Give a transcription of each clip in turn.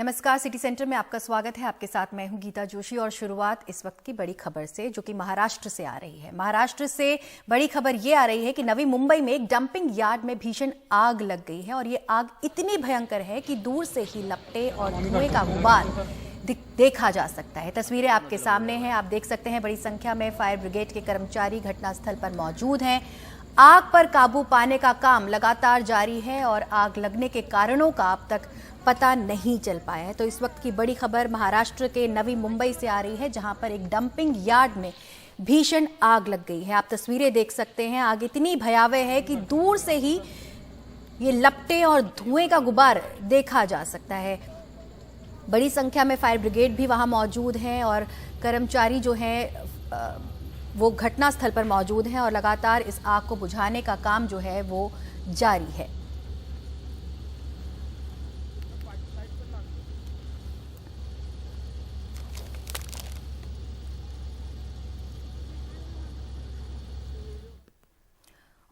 नमस्कार, city centre में आपका स्वागत है। आपके साथ मैं हूं गीता जोशी और शुरुआत इस वक्त की बड़ी खबर से, जो कि महाराष्ट्र से आ रही है। महाराष्ट्र से बड़ी खबर ये आ रही है कि नवी मुंबई में एक डंपिंग यार्ड में भीषण आग लग गई है और ये आग इतनी भयंकर है कि दूर से ही लपटे और धुएं का गुबार देखा जा सकता है। तस्वीरें आपके सामने हैं, आप देख सकते हैं बड़ी संख्या में फायर ब्रिगेड के कर्मचारी घटनास्थल पर मौजूद हैं। आग पर काबू पाने का काम लगातार जारी है और आग लगने के कारणों का अब तक पता नहीं चल पाया है। तो इस वक्त की बड़ी खबर महाराष्ट्र के नवी मुंबई से आ रही है, जहां पर एक डंपिंग यार्ड में भीषण आग लग गई है। आप तस्वीरें देख सकते हैं, आग इतनी भयावह है कि दूर से ही ये लपटे और धुएं का गुबार देखा जा सकता है। बड़ी संख्या में फायर ब्रिगेड भी वहां मौजूद हैं और कर्मचारी जो हैं वो घटनास्थल पर मौजूद हैं और लगातार इस आग को बुझाने का काम जो है वो जारी है।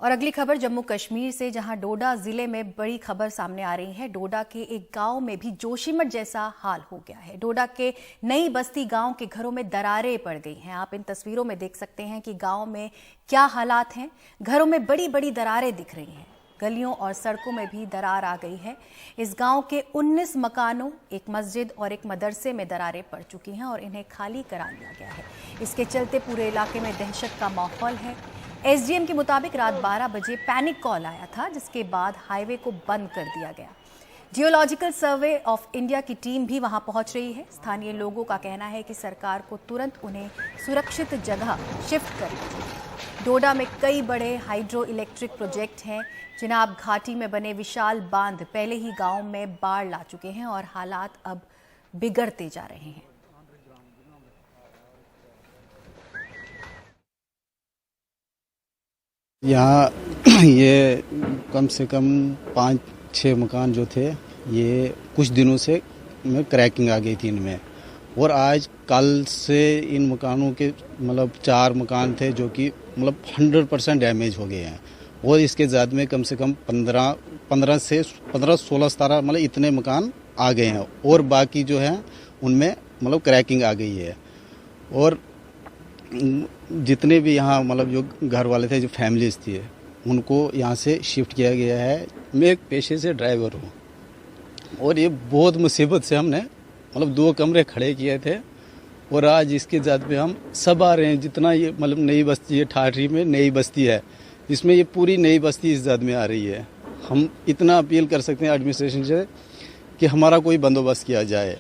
और अगली खबर जम्मू कश्मीर से, जहां डोडा जिले में बड़ी खबर सामने आ रही है। डोडा के एक गांव में भी जोशीमठ जैसा हाल हो गया है। डोडा के नई बस्ती गांव के घरों में दरारें पड़ गई हैं। आप इन तस्वीरों में देख सकते हैं कि गांव में क्या हालात हैं। घरों में बड़ी बड़ी दरारें दिख रही हैं, गलियों और सड़कों में भी दरार आ गई है। इस गांव के 19 मकानों, एक मस्जिद और एक मदरसे में दरारें पड़ चुकी हैं और इन्हें खाली करा लिया गया है। इसके चलते पूरे इलाके में दहशत का माहौल है। एसडीएम के मुताबिक रात 12 बजे पैनिक कॉल आया था, जिसके बाद हाईवे को बंद कर दिया गया। जियोलॉजिकल सर्वे ऑफ इंडिया की टीम भी वहां पहुंच रही है। स्थानीय लोगों का कहना है कि सरकार को तुरंत उन्हें सुरक्षित जगह शिफ्ट करनी चाहिए। डोडा में कई बड़े हाइड्रो इलेक्ट्रिक प्रोजेक्ट हैं। चिनाब घाटी में बने विशाल बांध पहले ही गांव में बाढ़ ला चुके हैं और हालात अब बिगड़ते जा रहे हैं। यहाँ ये कम से कम 5-6 मकान जो थे, ये कुछ दिनों से में क्रैकिंग आ गई थी इनमें। और आज कल से इन मकानों के 4 मकान थे जो कि 100% डैमेज हो गए हैं। और इसके ज़्यादा में कम से कम 15-16 इतने मकान आ गए हैं। और बाकी जो है उनमें क्रैकिंग आ गई है। और जितने भी यहाँ जो घर वाले थे, जो फैमिलीज थी, उनको यहाँ से शिफ्ट किया गया है। मैं एक पेशे से ड्राइवर हूँ और ये बहुत मुसीबत से हमने 2 कमरे खड़े किए थे। और आज इसके ज़्यादा पे हम सब आ रहे हैं। जितना ये नई बस्ती है, ठाठरी में नई बस्ती है, इसमें ये पूरी नई बस्ती इस ज़्यादा में आ रही है। हम इतना अपील कर सकते हैं एडमिनिस्ट्रेशन से कि हमारा कोई बंदोबस्त किया जाए।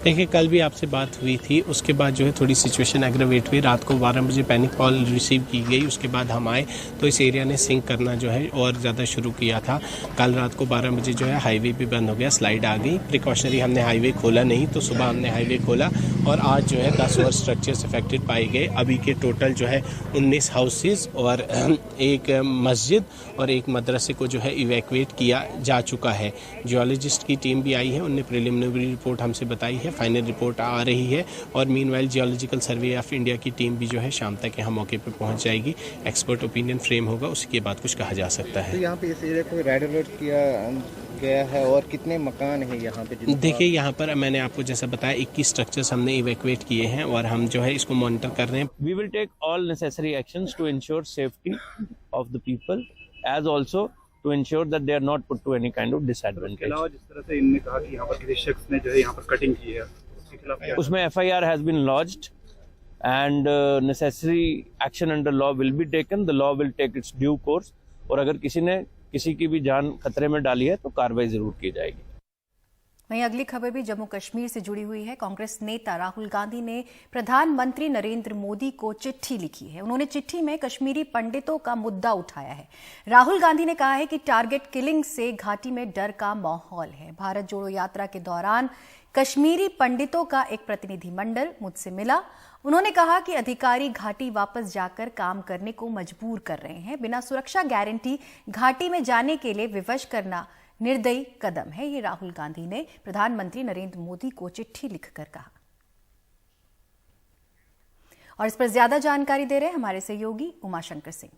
देखिए, कल भी आपसे बात हुई थी, उसके बाद जो है थोड़ी सिचुएशन एग्रावेट हुई। रात को 12 बजे पैनिक कॉल रिसीव की गई। उसके बाद हम आए तो इस एरिया ने सिंक करना जो है और ज़्यादा शुरू किया था। कल रात को 12 बजे जो है हाईवे भी बंद हो गया, स्लाइड आ गई। प्रिकॉशनरी हमने हाईवे खोला नहीं, तो सुबह हमने हाईवे खोला और आज जो है 10 और स्ट्रक्चर्स अफेक्टेड पाए गए। अभी के टोटल जो है 19 हाउसेज और एक मस्जिद और एक मदरसे को जो है इवैक्यूएट किया जा चुका है। जियोलॉजिस्ट की टीम भी आई है, उनने प्रिलिमिनरी रिपोर्ट हमसे बताई है, फाइनल रिपोर्ट आ रही है। और meanwhile geological survey of India की टीम भी जो है शाम तक यहाँ मौके पे पहुँच जाएगी। एक्सपर्ट ओपिनियन फ्रेम होगा, उसके बाद कुछ कहा जा सकता है। तो यहाँ पे इस एरिया को रेड अलर्ट किया गया है और कितने मकान हैं यहाँ पे? देखिए, यहाँ पर मैंने आपको जैसा बताया 21 स्ट्रक्चर्स हमने इवैक्यूएट किए हैं और हम जो है इसको मॉनिटर कर रहे हैं। We will take all necessary actions to ensure safety of the people as also to ensure that they are not put to any kind of disadvantage. जिस तरह से इनने कहा कि यहाँ पर किसी शख्स ने जो है यहाँ पर कटिंग की है, उसके खिलाफ उसमें FIR has been lodged and necessary action under law will be taken. The law will take its due course. और अगर किसी ने किसी की भी जान खतरे में डाली है तो कार्रवाई जरूर की जाएगी। वहीं अगली खबर भी जम्मू कश्मीर से जुड़ी हुई है। कांग्रेस नेता राहुल गांधी ने प्रधानमंत्री नरेंद्र मोदी को चिट्ठी लिखी है। उन्होंने चिट्ठी में कश्मीरी पंडितों का मुद्दा उठाया है। राहुल गांधी ने कहा है कि टारगेट किलिंग से घाटी में डर का माहौल है। भारत जोड़ो यात्रा के दौरान कश्मीरी पंडितों का एक प्रतिनिधिमंडल मुझसे मिला। उन्होंने कहा कि अधिकारी घाटी वापस जाकर काम करने को मजबूर कर रहे हैं। बिना सुरक्षा गारंटी घाटी में जाने के लिए विवश करना निर्दयी कदम है। ये राहुल गांधी ने प्रधानमंत्री नरेंद्र मोदी को चिट्ठी लिखकर कहा। और इस पर ज्यादा जानकारी दे रहे हैं हमारे सहयोगी उमाशंकर सिंह।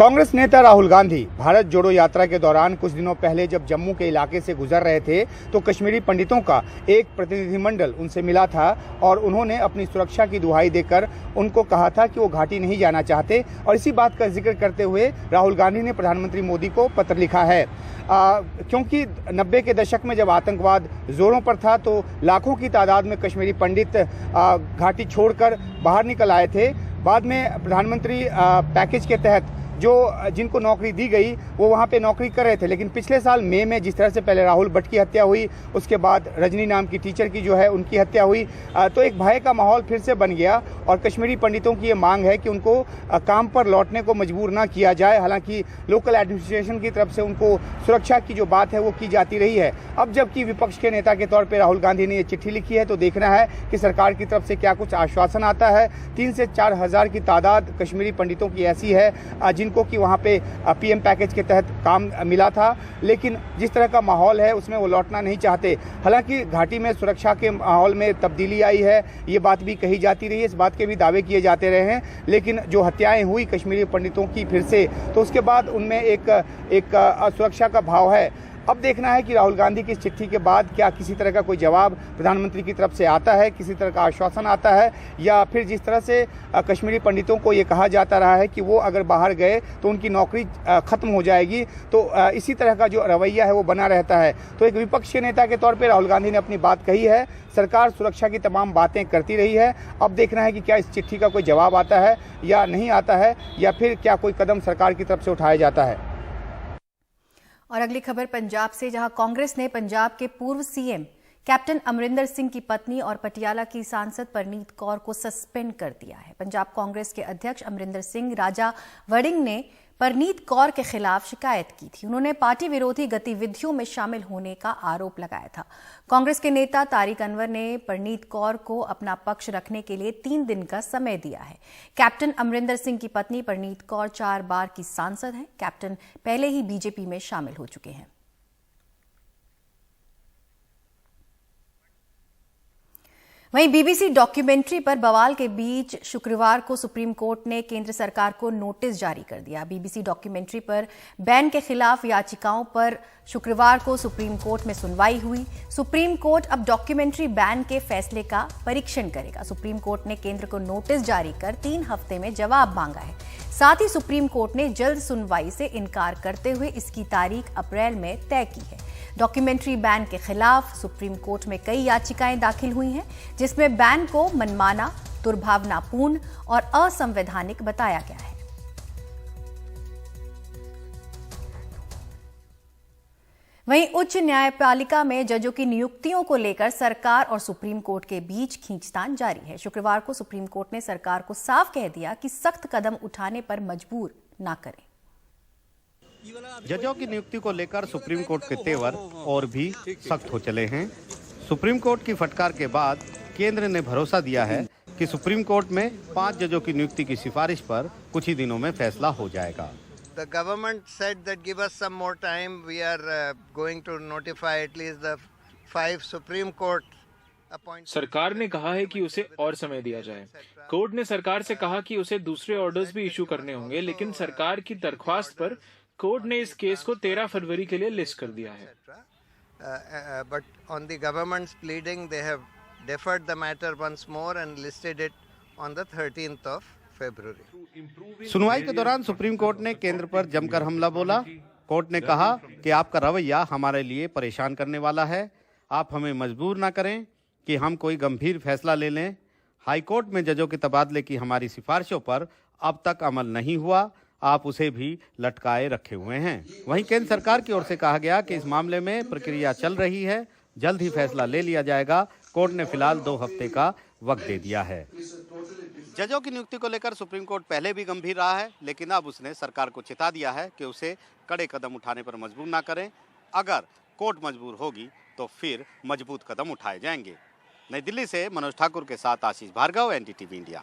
कांग्रेस नेता राहुल गांधी भारत जोड़ो यात्रा के दौरान कुछ दिनों पहले जब जम्मू के इलाके से गुजर रहे थे तो कश्मीरी पंडितों का एक प्रतिनिधिमंडल उनसे मिला था और उन्होंने अपनी सुरक्षा की दुहाई देकर उनको कहा था कि वो घाटी नहीं जाना चाहते। और इसी बात का जिक्र करते हुए राहुल गांधी ने प्रधानमंत्री मोदी को पत्र लिखा है। क्योंकि 90 के दशक में जब आतंकवाद जोरों पर था तो लाखों की तादाद में कश्मीरी पंडित घाटी छोड़कर बाहर निकल आए थे। बाद में प्रधानमंत्री पैकेज के तहत जो जिनको नौकरी दी गई वो वहाँ पे नौकरी कर रहे थे, लेकिन पिछले साल मई में जिस तरह से पहले राहुल भट्ट की हत्या हुई, उसके बाद रजनी नाम की टीचर की जो है उनकी हत्या हुई, तो एक भय का माहौल फिर से बन गया और कश्मीरी पंडितों की ये मांग है कि उनको काम पर लौटने को मजबूर ना किया जाए। हालांकि लोकल एडमिनिस्ट्रेशन की तरफ से उनको सुरक्षा की जो बात है वो की जाती रही है। अब जबकि विपक्ष के नेता के तौर पर राहुल गांधी ने ये चिट्ठी लिखी है तो देखना है कि सरकार की तरफ से क्या कुछ आश्वासन आता है। 3 से 4 हज़ार की तादाद कश्मीरी पंडितों की ऐसी है जिनको कि वहाँ पे पीएम पैकेज के तहत काम मिला था, लेकिन जिस तरह का माहौल है उसमें वो लौटना नहीं चाहते। हालांकि घाटी में सुरक्षा के माहौल में तब्दीली आई है, ये बात भी कही जाती रही है, इस बात के भी दावे किए जाते रहे हैं, लेकिन जो हत्याएं हुई कश्मीरी पंडितों की फिर से, तो उसके बाद उनमें एक असुरक्षा का भाव है। अब देखना है कि राहुल गांधी की इस चिट्ठी के बाद क्या किसी तरह का कोई जवाब प्रधानमंत्री की तरफ से आता है, किसी तरह का आश्वासन आता है, या फिर जिस तरह से कश्मीरी पंडितों को ये कहा जाता रहा है कि वो अगर बाहर गए तो उनकी नौकरी खत्म हो जाएगी, तो इसी तरह का जो रवैया है वो बना रहता है। तो एक विपक्ष के नेता के तौर पर राहुल गांधी ने अपनी बात कही है। सरकार सुरक्षा की तमाम बातें करती रही है। अब देखना है कि क्या इस चिट्ठी का कोई जवाब आता है या नहीं आता है, या फिर क्या कोई कदम सरकार की तरफ से उठाया जाता है। और अगली खबर पंजाब से, जहां कांग्रेस ने पंजाब के पूर्व सीएम कैप्टन अमरिंदर सिंह की पत्नी और पटियाला की सांसद परनीत कौर को सस्पेंड कर दिया है। पंजाब कांग्रेस के अध्यक्ष अमरिंदर सिंह राजा वड़िंग ने परनीत कौर के खिलाफ शिकायत की थी। उन्होंने पार्टी विरोधी गतिविधियों में शामिल होने का आरोप लगाया था। कांग्रेस के नेता तारिक अनवर ने परनीत कौर को अपना पक्ष रखने के लिए 3 दिन का समय दिया है। कैप्टन अमरिंदर सिंह की पत्नी परनीत कौर 4 बार की सांसद हैं। कैप्टन पहले ही बीजेपी में शामिल हो चुके हैं। वहीं बीबीसी डॉक्यूमेंट्री पर बवाल के बीच शुक्रवार को सुप्रीम कोर्ट ने केंद्र सरकार को नोटिस जारी कर दिया। बीबीसी डॉक्यूमेंट्री पर बैन के खिलाफ याचिकाओं पर शुक्रवार को सुप्रीम कोर्ट में सुनवाई हुई। सुप्रीम कोर्ट अब डॉक्यूमेंट्री बैन के फैसले का परीक्षण करेगा। सुप्रीम कोर्ट ने केंद्र को नोटिस जारी कर 3 हफ्ते में जवाब मांगा है। साथ ही सुप्रीम कोर्ट ने जल्द सुनवाई से इनकार करते हुए इसकी तारीख अप्रैल में तय की है। डॉक्यूमेंट्री बैन के खिलाफ सुप्रीम कोर्ट में कई याचिकाएं दाखिल हुई हैं, जिसमें बैन को मनमाना, दुर्भावनापूर्ण और असंवैधानिक बताया गया है। वहीं उच्च न्यायपालिका में जजों की नियुक्तियों को लेकर सरकार और सुप्रीम कोर्ट के बीच खींचतान जारी है। शुक्रवार को सुप्रीम कोर्ट ने सरकार को साफ कह दिया कि सख्त कदम उठाने पर मजबूर ना करें। जजों की नियुक्ति को लेकर सुप्रीम कोर्ट के तेवर और भी सख्त हो चले हैं। सुप्रीम कोर्ट की फटकार के बाद केंद्र ने भरोसा दिया है कि सुप्रीम कोर्ट में 5 जजों की नियुक्ति की सिफारिश पर कुछ ही दिनों में फैसला हो जाएगा। The government said that give us some more time. We are going to notify at least the 5 Supreme Court appointments. सरकार ने कहा है कि उसे और समय दिया जाए। कोर्ट ने सरकार से कहा कि उसे दूसरे ऑर्डर्स भी इशू करने होंगे, लेकिन सरकार की दरख्वास्त पर कोर्ट ने इस केस को 13 फरवरी के लिए लिस्ट कर दिया है। But on the government's pleading, they have deferred the matter once more and listed it on the 13th of February. सुनवाई के दौरान सुप्रीम कोर्ट ने केंद्र पर जमकर हमला बोला। कोर्ट ने कहा कि आपका रवैया हमारे लिए परेशान करने वाला है। आप हमें मजबूर ना करें कि हम कोई गंभीर फैसला ले लें। हाई कोर्ट में जजों के तबादले की हमारी सिफारिशों पर अब तक अमल नहीं हुआ। आप उसे भी लटकाए रखे हुए हैं। वहीं केंद्र सरकार की ओर से कहा गया कि इस मामले में प्रक्रिया चल रही है, जल्द ही फैसला ले लिया जाएगा। कोर्ट ने फिलहाल 2 हफ्ते का वक्त दे दिया है। जजों की नियुक्ति को लेकर सुप्रीम कोर्ट पहले भी गंभीर रहा है, लेकिन अब उसने सरकार को चेता दिया है कि उसे कड़े कदम उठाने पर मजबूर ना करें। अगर कोर्ट मजबूर होगी तो फिर मजबूत कदम उठाए जाएंगे। नई दिल्ली से मनोज ठाकुर के साथ आशीष भार्गव, एनडीटीवी इंडिया।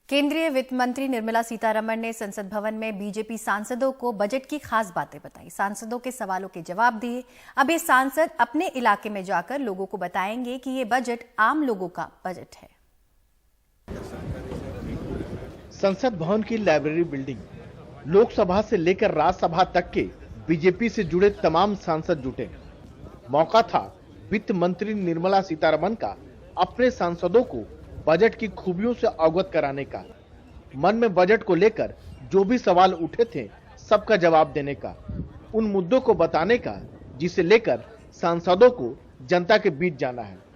केंद्रीय वित्त मंत्री निर्मला सीतारमण ने संसद भवन में बीजेपी सांसदों को बजट की खास बातें बताई। सांसदों के सवालों के जवाब दिए। अब ये सांसद अपने इलाके में जाकर लोगों को बताएंगे कि ये बजट आम लोगों का बजट है। संसद भवन की लाइब्रेरी बिल्डिंग, लोकसभा से लेकर राज्यसभा तक के बीजेपी से जुड़े तमाम सांसद जुटे। मौका था वित्त मंत्री निर्मला सीतारमण का अपने सांसदों को बजट की खूबियों से अवगत कराने का, मन में बजट को लेकर जो भी सवाल उठे थे सबका जवाब देने का, उन मुद्दों को बताने का जिसे लेकर सांसदों को जनता के बीच जाना है।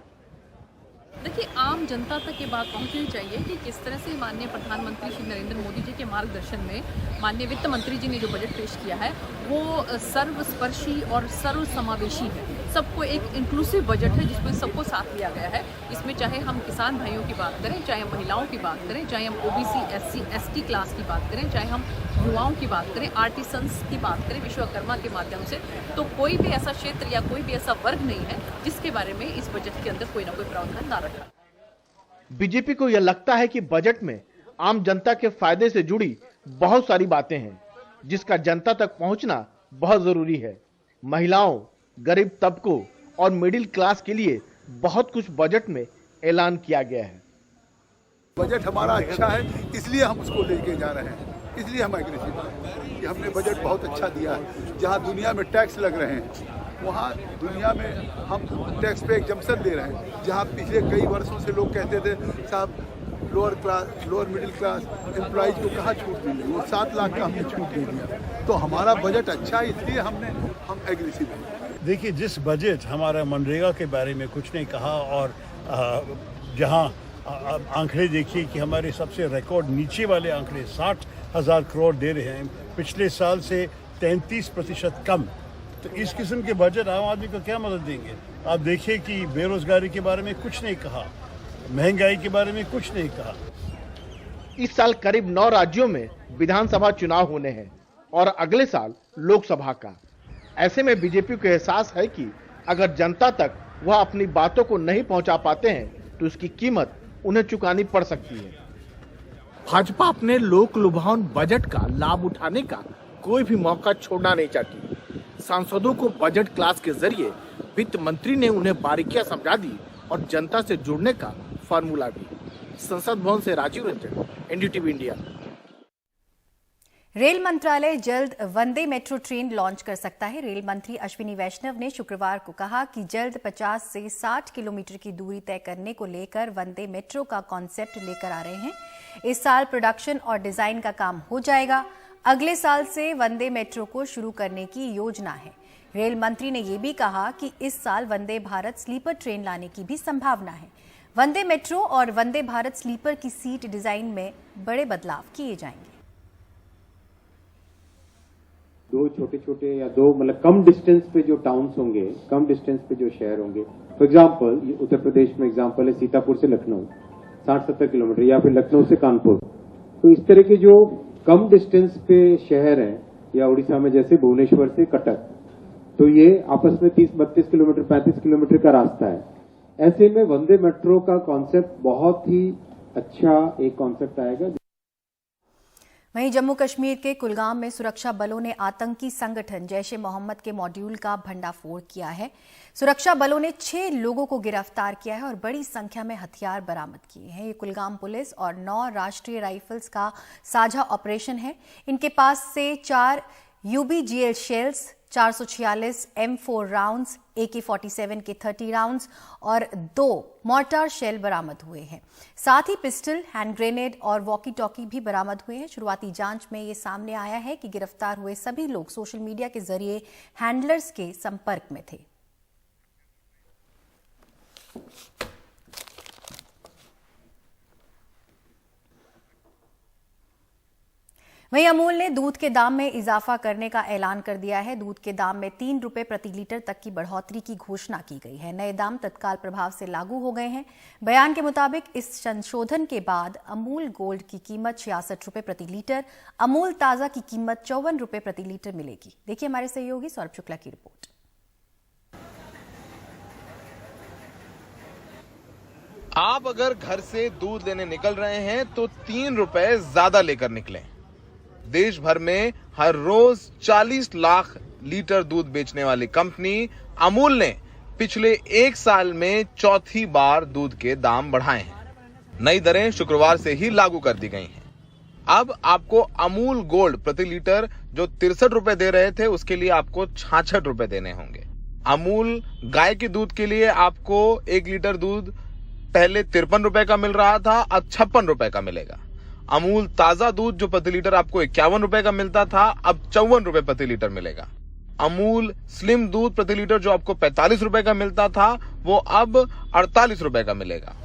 देखिए, आम जनता तक ये बात पहुंचनी चाहिए कि किस तरह से माननीय प्रधानमंत्री श्री नरेंद्र मोदी जी के मार्गदर्शन में माननीय वित्त मंत्री जी ने जो बजट पेश किया है वो सर्वस्पर्शी और सर्वसमावेशी है। सबको एक इंक्लूसिव बजट है जिसमें सबको साथ लिया गया है। इसमें चाहे हम किसान भाइयों की बात करें, चाहे हम महिलाओं की बात करें, चाहे हम ओबीसी, एससी, एसटी क्लास की बात करें, चाहे हम युवाओं की बात करें, आर्टिसंस की बात करें विश्वकर्मा के माध्यम से, तो कोई भी ऐसा क्षेत्र या कोई भी ऐसा वर्ग नहीं है जिसके बारे में इस बजट के अंदर कोई ना कोई प्रावधान ना रखा। बीजेपी को यह लगता है कि बजट में आम जनता के फायदे से जुड़ी बहुत सारी बातें हैं जिसका जनता तक पहुंचना बहुत जरूरी है। महिलाओं, गरीब तबकों और मिडिल क्लास के लिए बहुत कुछ बजट में ऐलान किया गया है। बजट हमारा अच्छा है, इसलिए हम उसको लेके जा रहे हैं, इसलिए हम एग्रेसिव हैं कि हमने बजट बहुत अच्छा दिया है। जहां दुनिया में टैक्स लग रहे हैं वहाँ दुनिया में हम टैक्स पे एग्जम्पशन दे रहे हैं। जहाँ पिछले कई वर्षों से लोग कहते थे साहब lower class, lower middle class employees को कहाँ छूट मिली, वो 7 लाख का हमने छूट दे दिया। तो हमारा बजट अच्छा है, इसलिए हम एग्रेसिव हैं। देखिए, जिस बजट हमारा मनरेगा के बारे में कुछ नहीं कहा और जहाँ आंकड़े देखिए कि हमारे सबसे रिकॉर्ड नीचे वाले आंकड़े 60,000 करोड़ दे रहे हैं, पिछले साल से 33% कम। तो इस किस्म के बजट आम आदमी को क्या मदद देंगे? आप देखिए कि बेरोजगारी के बारे में कुछ नहीं कहा, महंगाई के बारे में कुछ नहीं कहा। इस साल करीब 9 राज्यों में विधानसभा चुनाव होने हैं और अगले साल लोकसभा का। ऐसे में बीजेपी को एहसास है कि अगर जनता तक वह अपनी बातों को नहीं पहुंचा पाते हैं तो उसकी कीमत उन्हें चुकानी पड़ सकती है। भाजपा अपने लोक लुभावन बजट का लाभ उठाने का कोई भी मौका छोड़ना नहीं चाहती। सांसदों को बजट क्लास के जरिए वित्त मंत्री ने उन्हें बारीकियां समझा दी और जनता से जुड़ने का फार्मूला भी। संसद भवन से Rajiv Ranjan, NDTV India. Rail मंत्रालय जल्द वंदे मेट्रो ट्रेन लॉन्च कर सकता है। रेल मंत्री अश्विनी वैष्णव ने शुक्रवार को कहा कि जल्द 50 से 60 किलोमीटर की दूरी तय करने को लेकर वंदे मेट्रो का कॉन्सेप्ट लेकर आ रहे हैं। इस साल प्रोडक्शन और डिजाइन का काम हो जाएगा। अगले साल से वंदे मेट्रो को शुरू करने की योजना है। रेल मंत्री ने यह भी कहा कि इस साल वंदे भारत स्लीपर ट्रेन लाने की भी संभावना है। वंदे मेट्रो और वंदे भारत स्लीपर की सीट डिजाइन में बड़े बदलाव किए जाएंगे। 2 छोटे या 2 मतलब कम डिस्टेंस पे जो टाउन्स होंगे, कम डिस्टेंस पे जो शहर होंगे, फॉर एग्जांपल उत्तर प्रदेश में एग्जांपल है सीतापुर से लखनऊ 60-70 किलोमीटर या फिर लखनऊ से कानपुर। तो इस तरह के जो कम डिस्टेंस पे शहर हैं या उड़ीसा में जैसे भुवनेश्वर से कटक, तो ये आपस में 30-32 किलोमीटर 35 किलोमीटर का रास्ता है। ऐसे में वंदे मेट्रो का कॉन्सेप्ट बहुत ही अच्छा एक कॉन्सेप्ट आएगा। वहीं जम्मू कश्मीर के कुलगाम में सुरक्षा बलों ने आतंकी संगठन जैश ए मोहम्मद के मॉड्यूल का भंडाफोड़ किया है। सुरक्षा बलों ने 6 लोगों को गिरफ्तार किया है और बड़ी संख्या में हथियार बरामद किए हैं। ये कुलगाम पुलिस और 9 राष्ट्रीय राइफल्स का साझा ऑपरेशन है। इनके पास से 4 UBGL shells, 446 M4 rounds, AK-47 के 30 राउंड्स और 2 मॉर्टार शेल बरामद हुए हैं। साथ ही पिस्टल, हैंड ग्रेनेड और वॉकी टॉकी भी बरामद हुए हैं। शुरुआती जांच में ये सामने आया है कि गिरफ्तार हुए सभी लोग सोशल मीडिया के जरिए हैंडलर्स के संपर्क में थे। वहीं अमूल ने दूध के दाम में इजाफा करने का ऐलान कर दिया है। दूध के दाम में 3 रुपए प्रति लीटर तक की बढ़ोतरी की घोषणा की गई है। नए दाम तत्काल प्रभाव से लागू हो गए हैं। बयान के मुताबिक इस संशोधन के बाद अमूल गोल्ड की कीमत 66 रुपए प्रति लीटर, अमूल ताजा की कीमत 54 रुपए प्रति लीटर मिलेगी। देखिए हमारे सहयोगी सौरभ शुक्ला की रिपोर्ट। आप अगर घर से दूध लेने निकल रहे हैं तो 3 रुपए ज्यादा लेकर निकलें। देश भर में हर रोज 40 लाख लीटर दूध बेचने वाली कंपनी अमूल ने पिछले 1 साल में चौथी बार दूध के दाम बढ़ाए हैं। नई दरें शुक्रवार से ही लागू कर दी गई हैं। अब आपको अमूल गोल्ड प्रति लीटर जो 63 रुपए दे रहे थे उसके लिए आपको 66 रुपए देने होंगे। अमूल गाय के दूध के लिए आपको 1 लीटर दूध पहले 53 रुपए का मिल रहा था, अब 56 रुपए का मिलेगा। अमूल ताजा दूध जो प्रति लीटर आपको 51 रुपए का मिलता था, अब 54 रुपए प्रति लीटर मिलेगा। अमूल स्लिम दूध प्रति लीटर जो आपको 45 रुपए का मिलता था, वो अब 48 रुपए का मिलेगा।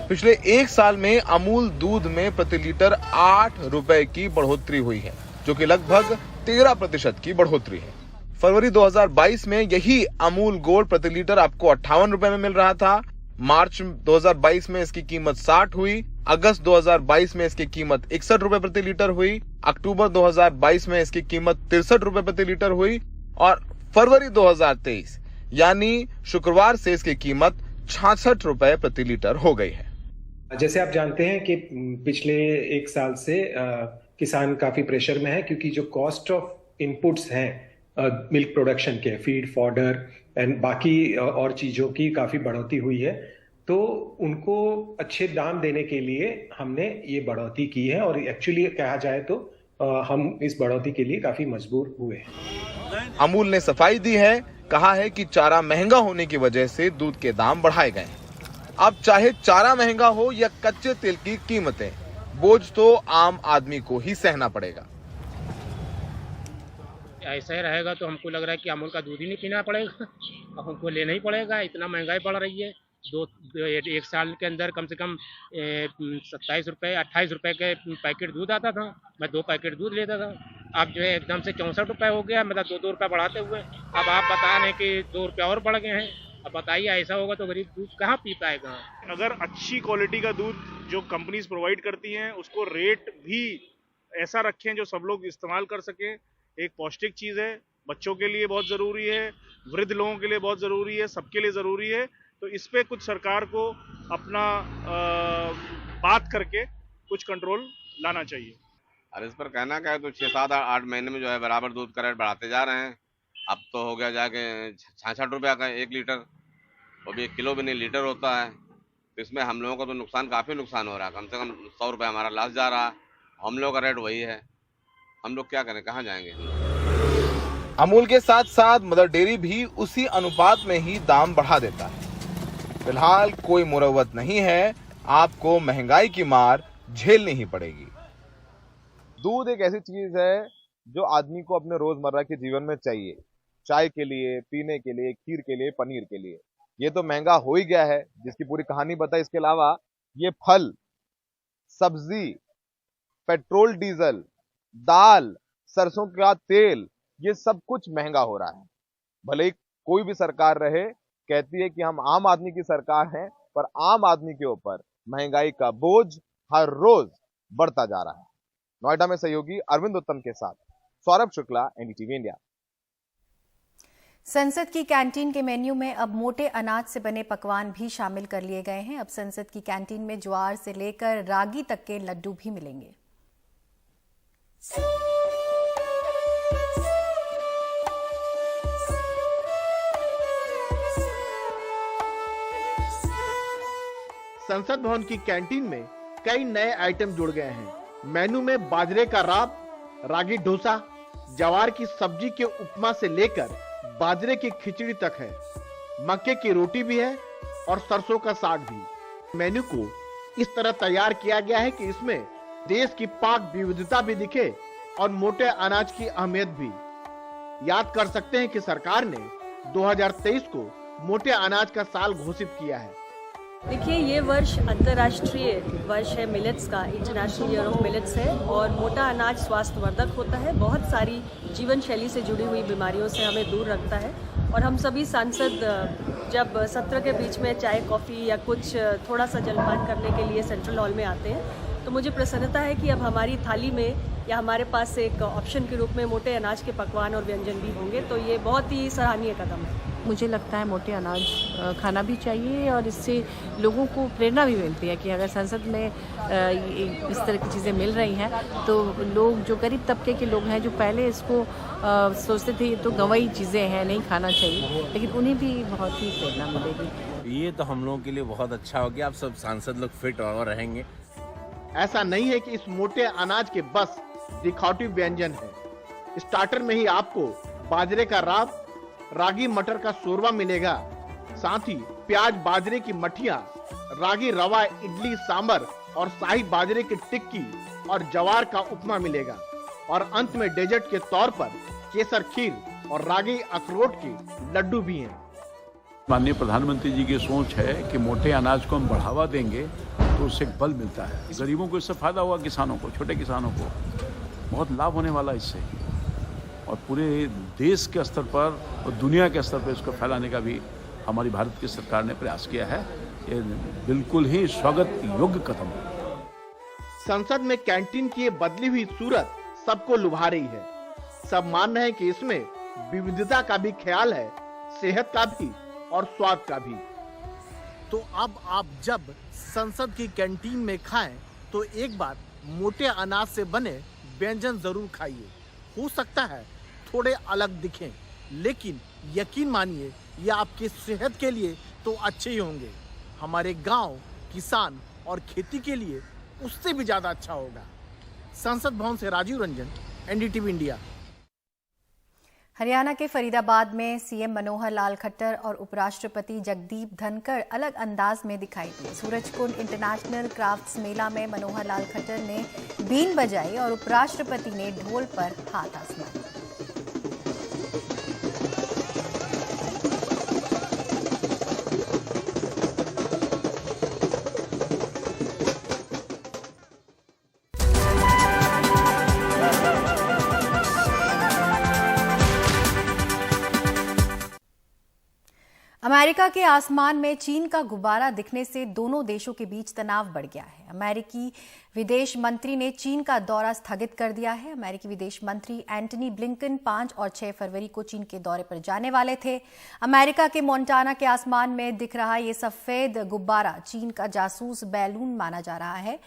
पिछले 1 साल में अमूल दूध में प्रति लीटर 8 रुपए की बढ़ोतरी हुई है, जो कि लगभग 13% की बढ़ोतरी है। फरवरी 2022 में यही अमूल गोल्ड प्रति लीटर आपको 58 रुपए में मिल रहा था। मार्च 2022 में इसकी कीमत 60 हुई, अगस्त 2022 में इसकी कीमत 61 रुपए प्रति लीटर हुई, अक्टूबर 2022 में इसकी कीमत 63 रुपए प्रति लीटर हुई और फरवरी 2023 यानी शुक्रवार से इसकी कीमत 66 रुपए प्रति लीटर हो गई है। जैसे आप जानते हैं कि पिछले 1 साल से किसान काफी प्रेशर में है, क्योंकि जो कॉस्ट ऑफ इनपुट्स हैं मिल्क प्रोडक्शन के, फीड, फॉडर एंड बाकी और चीजों की काफी बढ़ोतरी हुई है। तो उनको अच्छे दाम देने के लिए हमने ये बढ़ोतरी की है और एक्चुअली कहा जाए तो हम इस बढ़ोतरी के लिए काफी मजबूर हुए हैं। अमूल ने सफाई दी है, कहा है कि चारा महंगा होने की वजह से दूध के दाम बढ़ाए गए हैं। अब चाहे चारा महंगा हो या कच्चे तेल की कीमतें, बोझ तो आम आदमी को ही सहना पड़ेगा। ऐसा ही रहेगा तो हमको लग रहा है कि अमूल का दूध ही नहीं पीना पड़ेगा, हमको लेना ही पड़ेगा। इतना महंगाई बढ़ रही है। 1 साल के अंदर कम से कम 27 रुपए 28 रुपए के पैकेट दूध आता था, मैं 2 पैकेट दूध लेता था। अब जो है एकदम से 64 रुपए हो गया, मतलब 2-2 रुपए बढ़ाते हुए अब आप बता रहे हैं कि 2 रुपए और बढ़ गए हैं। अब बताइए, ऐसा होगा तो गरीब दूध कहाँ पी पाएगा। अगर अच्छी क्वालिटी का दूध जो कंपनीज प्रोवाइड करती हैं उसको रेट भी ऐसा रखें जो सब लोग इस्तेमाल कर सकें। एक पौष्टिक चीज़ है, बच्चों के लिए बहुत ज़रूरी है, वृद्ध लोगों के लिए बहुत ज़रूरी है, सबके लिए ज़रूरी है। तो इस पे कुछ सरकार को अपना बात करके कुछ कंट्रोल लाना चाहिए। और इस पर कहना क्या है, तो 6-7-8 महीने में जो है बराबर दूध का रेट बढ़ाते जा रहे हैं। अब तो हो गया जाके 66 रुपये का 1 लीटर, वो भी 1 किलो भी नहीं, लीटर होता है। तो इसमें हम लोगों का तो नुकसान, काफ़ी नुकसान हो रहा है। कम से कम 100 रुपये हमारा लॉस जा रहा है। हम लोगों का रेट वही है, हम लोग क्या करें, कहाँ जाएंगे। अमूल के साथ साथ मदर डेयरी भी उसी अनुपात में ही दाम बढ़ा देता है। फिलहाल कोई मुरव्वत नहीं है, आपको महंगाई की मार झेलनी ही पड़ेगी। दूध एक ऐसी चीज है जो आदमी को अपने रोजमर्रा के जीवन में चाहिए, चाय के लिए, पीने के लिए, खीर के लिए, पनीर के लिए। ये तो महंगा हो ही गया है, जिसकी पूरी कहानी बताई। इसके अलावा ये फल, सब्जी, पेट्रोल, डीजल, दाल, सरसों का तेल, ये सब कुछ महंगा हो रहा है। भले ही कोई भी सरकार रहे, कहती है कि हम आम आदमी की सरकार हैं, पर आम आदमी के ऊपर महंगाई का बोझ हर रोज बढ़ता जा रहा है। नोएडा में सहयोगी अरविंद उत्तम के साथ सौरभ शुक्ला, एनडीटीवी इंडिया। संसद की कैंटीन के मेन्यू में अब मोटे अनाज से बने पकवान भी शामिल कर लिए गए हैं। अब संसद की कैंटीन में ज्वार से लेकर रागी तक के लड्डू भी मिलेंगे। संसद भवन की कैंटीन में कई नए आइटम जुड़ गए हैं। मेनू में बाजरे का राब, रागी डोसा, ज्वार की सब्जी के उपमा से लेकर बाजरे की खिचड़ी तक है। मक्के की रोटी भी है और सरसों का साग भी। मेन्यू को इस तरह तैयार किया गया है कि इसमें देश की पाक विविधता भी दिखे और मोटे अनाज की अहमियत भी। याद कर सकते हैं कि सरकार ने 2023 को मोटे अनाज का साल घोषित किया है। देखिए, ये वर्ष अंतर्राष्ट्रीय वर्ष है मिलेट्स का, इंटरनेशनल ईयर ऑफ मिलेट्स है। और मोटा अनाज स्वास्थ्यवर्धक होता है, बहुत सारी जीवन शैली से जुड़ी हुई बीमारियों से हमें दूर रखता है। और हम सभी सांसद जब सत्र के बीच में चाय, कॉफ़ी या कुछ थोड़ा सा जलपान करने के लिए सेंट्रल हॉल में आते हैं, तो मुझे प्रसन्नता है कि अब हमारी थाली में या हमारे पास एक ऑप्शन के रूप में मोटे अनाज के पकवान और व्यंजन भी होंगे। तो ये बहुत ही सराहनीय कदम है। मुझे लगता है मोटे अनाज खाना भी चाहिए और इससे लोगों को प्रेरणा भी मिलती है कि अगर संसद में इस तरह की चीज़ें मिल रही हैं तो लोग, जो गरीब तबके के लोग हैं, जो पहले इसको सोचते थे ये तो गंवाई चीज़ें हैं, नहीं खाना चाहिए, लेकिन उन्हें भी बहुत ही प्रेरणा मिलेगी। ये तो हम लोगों के लिए बहुत अच्छा हो गया। अब सब सांसद लोग फिट और रहेंगे। ऐसा नहीं है कि इस मोटे अनाज के बस दिखावटी व्यंजन है। स्टार्टर में ही आपको बाजरे का रागी मटर का शोरबा मिलेगा, साथ ही प्याज बाजरे की मठिया, रागी रवा इडली सांबर और शाही बाजरे की टिक्की और जवार का उपमा मिलेगा। और अंत में डेजर्ट के तौर पर केसर खीर और रागी अखरोट के लड्डू भी हैं। माननीय प्रधानमंत्री जी की सोच है कि मोटे अनाज को हम बढ़ावा देंगे तो उससे बल मिलता है। गरीबों को इससे फायदा हुआ, किसानों को, छोटे किसानों को बहुत लाभ होने वाला इससे, और पूरे देश के स्तर पर और दुनिया के स्तर पर इसको फैलाने का भी हमारी भारत की सरकार ने प्रयास किया है। ये बिल्कुल ही स्वागत योग्य कदम है। संसद में कैंटीन की ये बदली हुई सूरत सबको लुभा रही है। सब मान रहे हैं कि इसमें विविधता का भी ख्याल है, सेहत का भी और स्वाद का भी। तो अब आप जब संसद की कैंटीन में खाएं तो एक बार मोटे अनाज से बने व्यंजन जरूर खाइए। हो सकता है थोड़े अलग दिखें, लेकिन यकीन मानिए ये आपकी सेहत के लिए तो अच्छे ही होंगे। हमारे गांव, किसान और खेती के लिए उससे भी ज्यादा अच्छा होगा। संसद भवन से राजीव रंजन, एनडीटीवी इंडिया। हरियाणा के फरीदाबाद में सीएम मनोहर लाल खट्टर और उपराष्ट्रपति जगदीप धनखड़ अलग अंदाज में दिखाई दिए। सूरजकुंड इंटरनेशनल क्राफ्ट्स मेला में मनोहर लाल खट्टर ने बीन बजाई और उपराष्ट्रपति ने ढोल पर हाथ आजमाए। अमेरिका के आसमान में चीन का गुब्बारा दिखने से दोनों देशों के बीच तनाव बढ़ गया है। अमेरिकी विदेश मंत्री ने चीन का दौरा स्थगित कर दिया है। अमेरिकी विदेश मंत्री एंटनी ब्लिंकन 5 और 6 फरवरी को चीन के दौरे पर जाने वाले थे। अमेरिका के मोंटाना के आसमान में दिख रहा ये सफेद गुब्बारा चीन का जासूस बैलून माना जा रहा है।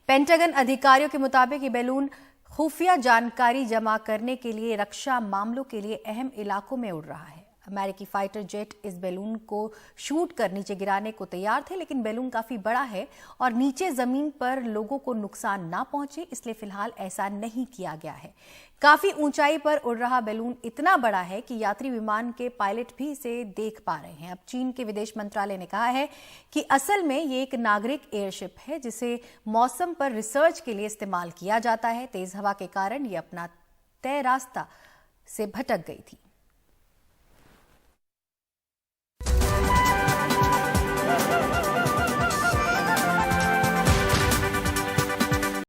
पेंटागन अधिकारियों के मुताबिक ये बैलून खुफिया जानकारी जमा करने के लिए रक्षा मामलों के लिए अहम इलाकों में उड़ रहा है। अमेरिकी फाइटर जेट इस बैलून को शूट कर नीचे गिराने को तैयार थे, लेकिन बैलून काफी बड़ा है और नीचे जमीन पर लोगों को नुकसान ना पहुंचे, इसलिए फिलहाल ऐसा नहीं किया गया है। काफी ऊंचाई पर उड़ रहा बैलून इतना बड़ा है कि यात्री विमान के पायलट भी इसे देख पा रहे हैं। अब चीन के विदेश मंत्रालय ने कहा है कि असल में ये एक नागरिक एयरशिप है जिसे मौसम पर रिसर्च के लिए इस्तेमाल किया जाता है। तेज हवा के कारण ये अपना तय रास्ता से भटक गई थी।